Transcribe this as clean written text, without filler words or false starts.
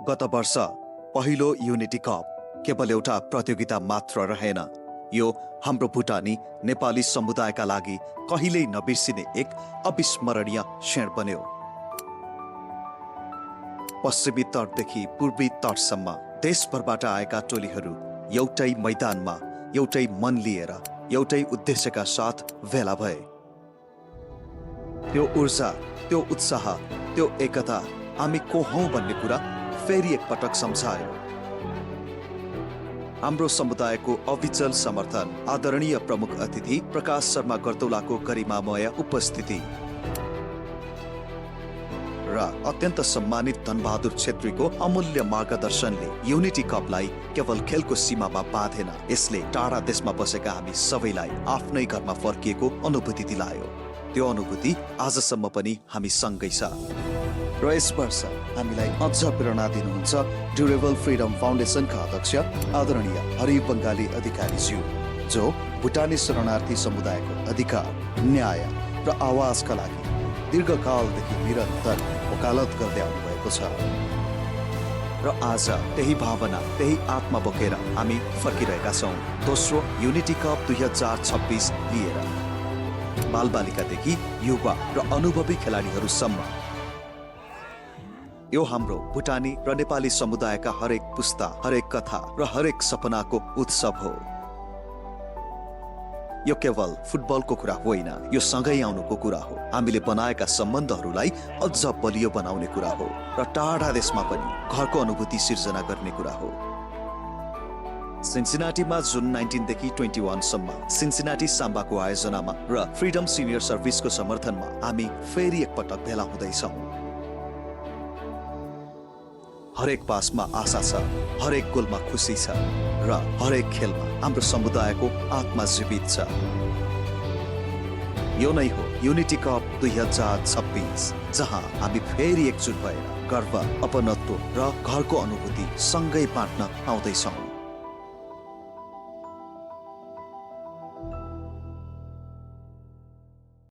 गत वर्ष पहिलो युनिटी कप केवल एउटा प्रतियोगिता मात्र रहेन। यो हाम्रो भुटानी नेपाली समुदायका लागि कहिल्यै नबिर्सिने एक अविस्मरणीय क्षण बन्यो। पश्चिमी तटदेखि पूर्वी तटसम्म देशभरबाट आएका टोलीहरू एउटै मैदानमा एउटै मन लिएर एउटै उद्देश्यका साथ भेला भए। त्यो ऊर्जा, त्यो उत्साह, त्यो एकता हामी को हौं भन्ने कुरा फेरि एकपटक सम्झायो। हाम्रो समुदायको अविचल समर्थन, आदरणीय प्रमुख अतिथि प्रकाश शर्मा गर्तौलाको गरिमामय उपस्थिति र अत्यन्त सम्मानित धनबहादुर छेत्रीको अमूल्य मार्गदर्शनले युनिटी कपलाई केवल खेलको सीमामा बाँधेन, यसले टाढा देशमा बसेका हामी सबैलाई आफ्नै घरमा फर्किएको अनुभूति दिलायो। त्यो अनुभूति आजसम्म पनि हामी सँगै छ। र यस वर्ष हामीलाई अझ प्रेरणा दिनुहुन्छ ड्युरेबल फ्रिडम फाउन्डेसनका अध्यक्ष आदरणीय हरि बङ्गाली अधिकारीज्यू, जो भुटानी शरणार्थी समुदायको अधिकार, न्याय र आवाजका लागि दीर्घकालदेखि निरन्तर वकालत गर्दै आउनुभएको छ। र आज त्यही भावना, त्यही आत्मा बोकेर हामी फर्किरहेका छौँ दोस्रो युनिटी कप 2026 लिएर। बालबालिकादेखि युवा र अनुभवी खेलाडीहरूसम्म यो हाम्रो भुटानी र नेपाली समुदायका हरेक पुस्ता, हरेक कथा र हरेक सपनाको उत्सव हो। यो केवल फुटबलको कुरा होइन, यो सँगै आउनुको कुरा हो। हामीले बनाएका सम्बन्धहरूलाई अझ बलियो बनाउने कुरा हो र टाढा देशमा पनि घरको अनुभूति सिर्जना गर्ने कुरा हो। सिन्सिनाटीमा जुन 19 देखि 21 सम्म सिन्सिनाटी साम्बाको आयोजनामा र फ्रिडम सिनियर सर्भिसको समर्थनमा हामी फेरि एकपटक भेला हुँदैछौँ। हरेक पासमा आशा छ, हरेक गोलमा खुसी छ र हरेक खेलमा हाम्रो समुदायको आत्मा जीवित छ। यो नै हो युनिटी कप 2026, जहाँ हामी फेरि एकजुट भएर गर्व, अपनत्व र घरको अनुभूति सँगै बाँड्न आउँदैछौँ।